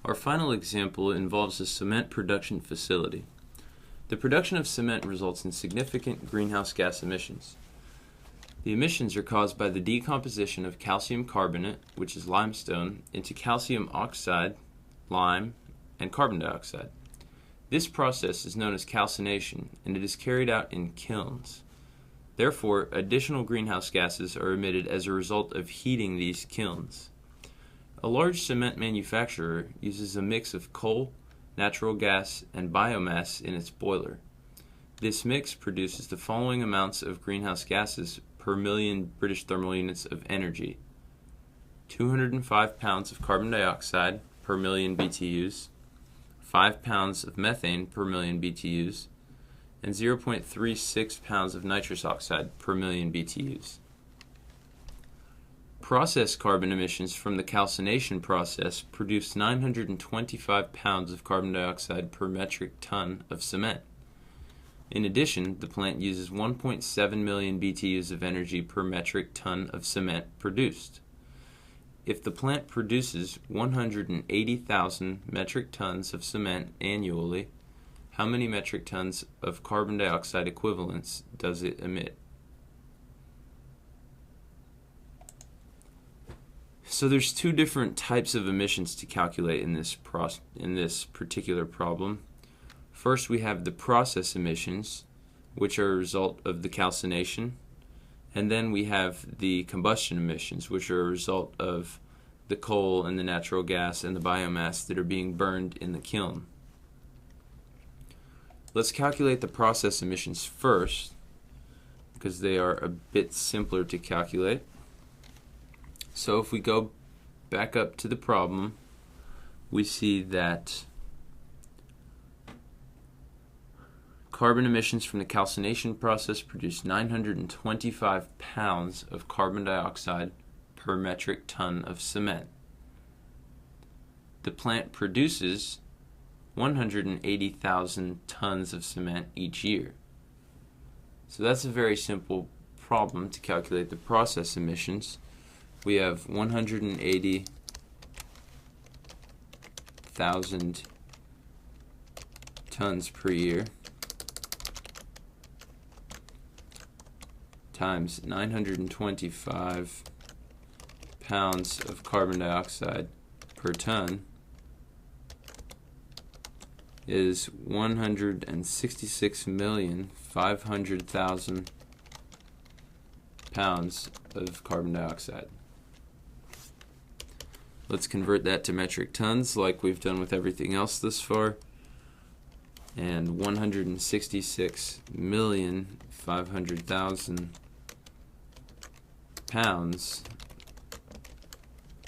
Our final example involves a cement production facility. The production of cement results in significant greenhouse gas emissions. The emissions are caused by the decomposition of calcium carbonate, which is limestone, into calcium oxide, lime, and carbon dioxide. This process is known as calcination, and it is carried out in kilns. Therefore, additional greenhouse gases are emitted as a result of heating these kilns. A large cement manufacturer uses a mix of coal, natural gas, and biomass in its boiler. This mix produces the following amounts of greenhouse gases per million British thermal units of energy: 205 pounds of carbon dioxide per million BTUs, 5 pounds of methane per million BTUs, and 0.36 pounds of nitrous oxide per million BTUs. Process carbon emissions from the calcination process produce 925 pounds of carbon dioxide per metric ton of cement. In addition, the plant uses 1.7 million BTUs of energy per metric ton of cement produced. If the plant produces 180,000 metric tons of cement annually, how many metric tons of carbon dioxide equivalents does it emit? So there's two different types of emissions to calculate in this particular problem. First, we have the process emissions, which are a result of the calcination, and then we have the combustion emissions, which are a result of the coal and the natural gas and the biomass that are being burned in the kiln. Let's calculate the process emissions first, because they are a bit simpler to calculate. So if we go back up to the problem, we see that carbon emissions from the calcination process produce 925 pounds of carbon dioxide per metric ton of cement. The plant produces 180,000 tons of cement each year. So that's a very simple problem to calculate the process emissions. We have 180,000 tons per year times 925 pounds of carbon dioxide per ton is 166,500,000 pounds of carbon dioxide. Let's convert that to metric tons like we've done with everything else this far. And 166,500,000 pounds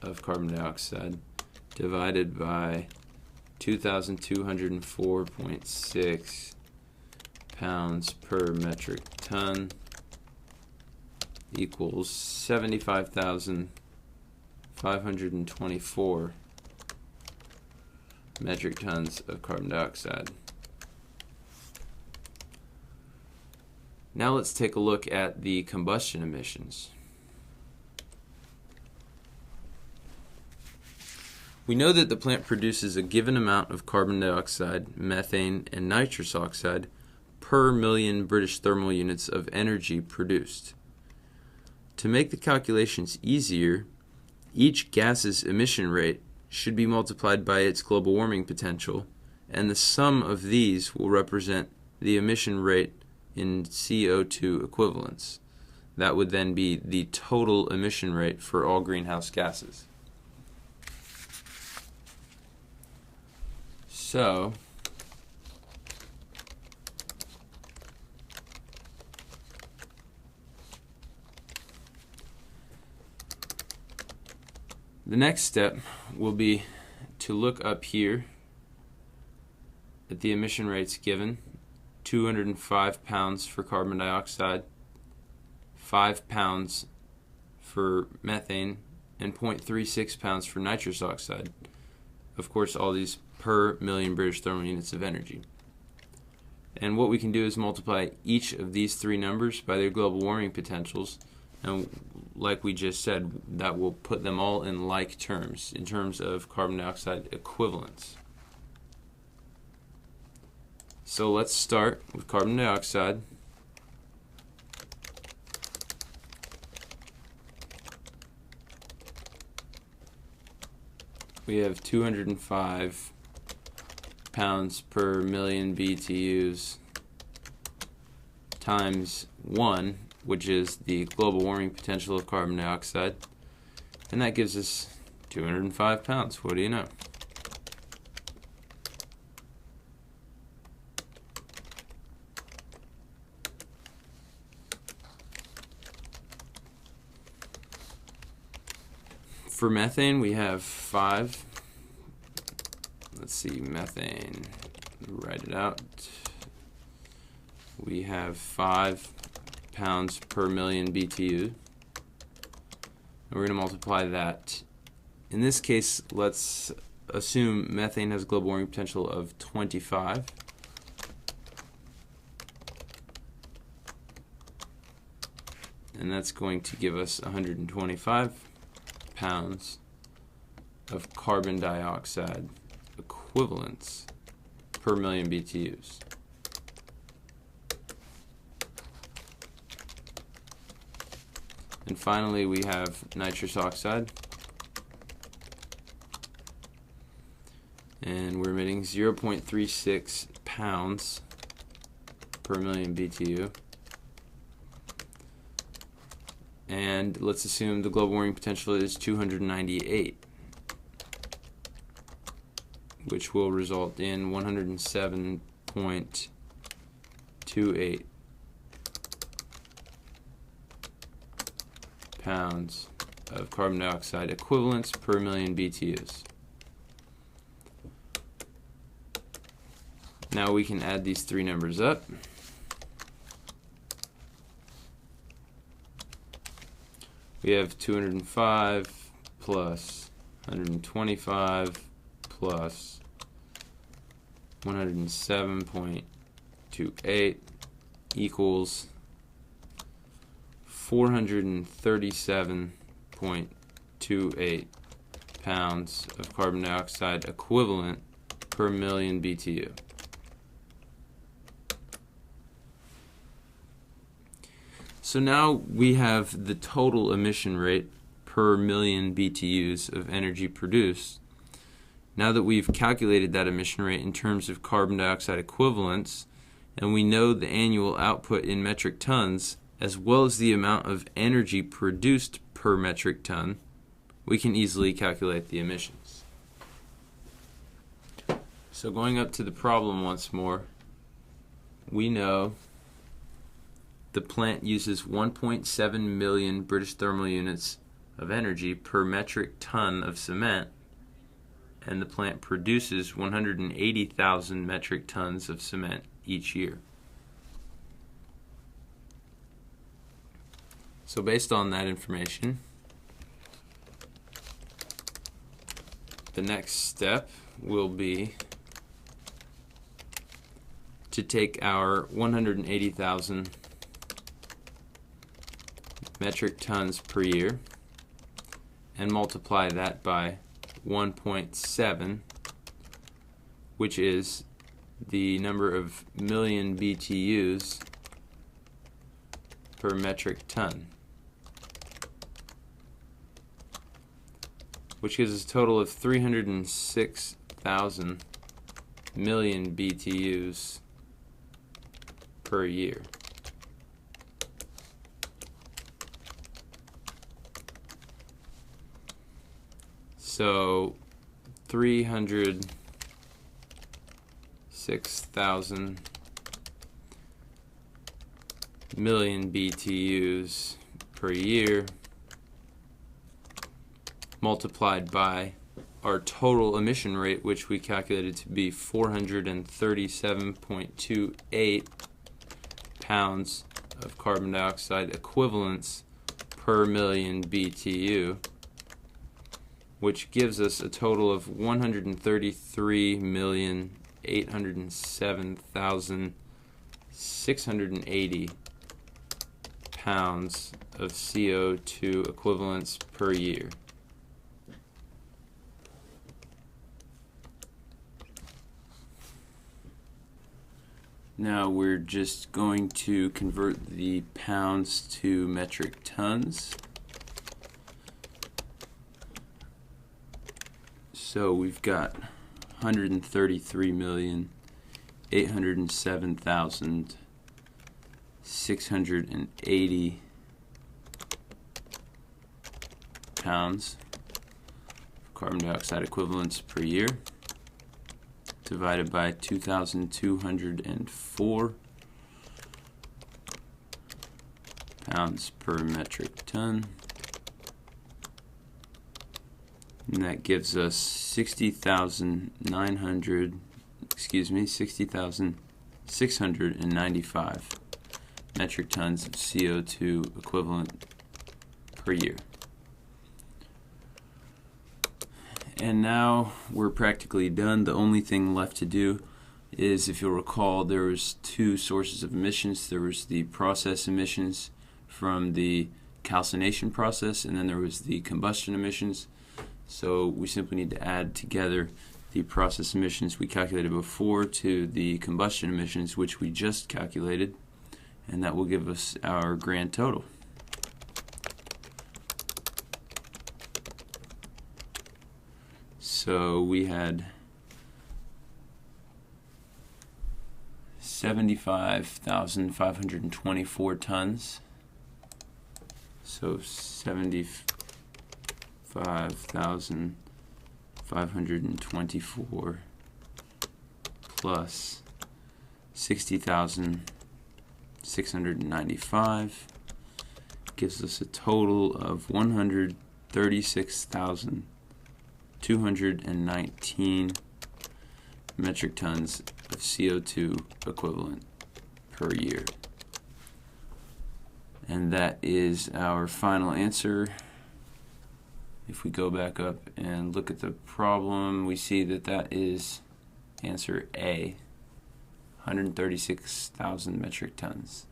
of carbon dioxide divided by 2,204.6 pounds per metric ton equals 75,524 metric tons of carbon dioxide. Now let's take a look at the combustion emissions. We know that the plant produces a given amount of carbon dioxide, methane, and nitrous oxide per million British thermal units of energy produced. To make the calculations easier, each gas's emission rate should be multiplied by its global warming potential, and the sum of these will represent the emission rate in CO2 equivalents. That would then be the total emission rate for all greenhouse gases. So, the next step will be to look up here at the emission rates given: 205 pounds for carbon dioxide, 5 pounds for methane, and 0.36 pounds for nitrous oxide. Of course, all these per million British thermal units of energy. And what we can do is multiply each of these three numbers by their global warming potentials And like we just said, that will put them all in like terms, in terms of carbon dioxide equivalents. So let's start with carbon dioxide. We have 205 pounds per million BTUs times 1, which is the global warming potential of carbon dioxide, and that gives us 205 pounds. What do you know? For methane, we have 5. Let's see, methane, write it out. We have 5 pounds per million BTU. And we're going to multiply that. In this case, let's assume methane has a global warming potential of 25. And that's going to give us 125 pounds of carbon dioxide equivalents per million BTUs. And finally, we have nitrous oxide, and we're emitting 0.36 pounds per million BTU. And let's assume the global warming potential is 298, which will result in 107.28 pounds of carbon dioxide equivalents per million BTUs. Now we can add these three numbers up. We have 205 plus 125 plus 107.28 equals 437.28 pounds of carbon dioxide equivalent per million BTU. So now we have the total emission rate per million BTUs of energy produced. Now that we've calculated that emission rate in terms of carbon dioxide equivalents, and we know the annual output in metric tons, as well as the amount of energy produced per metric ton, we can easily calculate the emissions. So going up to the problem once more, we know the plant uses 1.7 million British thermal units of energy per metric ton of cement, and the plant produces 180,000 metric tons of cement each year. So based on that information, the next step will be to take our 180,000 metric tons per year and multiply that by 1.7, which is the number of million BTUs per metric ton, which gives us a total of 306,000 million BTUs per year. So 306,000 million BTUs per year multiplied by our total emission rate, which we calculated to be 437.28 pounds of carbon dioxide equivalents per million BTU, which gives us a total of 133,807,680 pounds of CO2 equivalents per year. Now we're just going to convert the pounds to metric tons. So we've got 133,807,680 pounds of carbon dioxide equivalents per year, divided by 2,204 pounds per metric ton. And that gives us 60,695 metric tons of CO2 equivalent per year. And now we're practically done. The only thing left to do is, if you'll recall, there was two sources of emissions. There was the process emissions from the calcination process, and then there was the combustion emissions. So we simply need to add together the process emissions we calculated before to the combustion emissions, which we just calculated, and that will give us our grand total. So we had 75,524 tons. So 75,524 plus 60,695 gives us a total of 136,219 metric tons of CO2 equivalent per year. And that is our final answer. If we go back up and look at the problem, we see that that is answer A, 136,000 metric tons.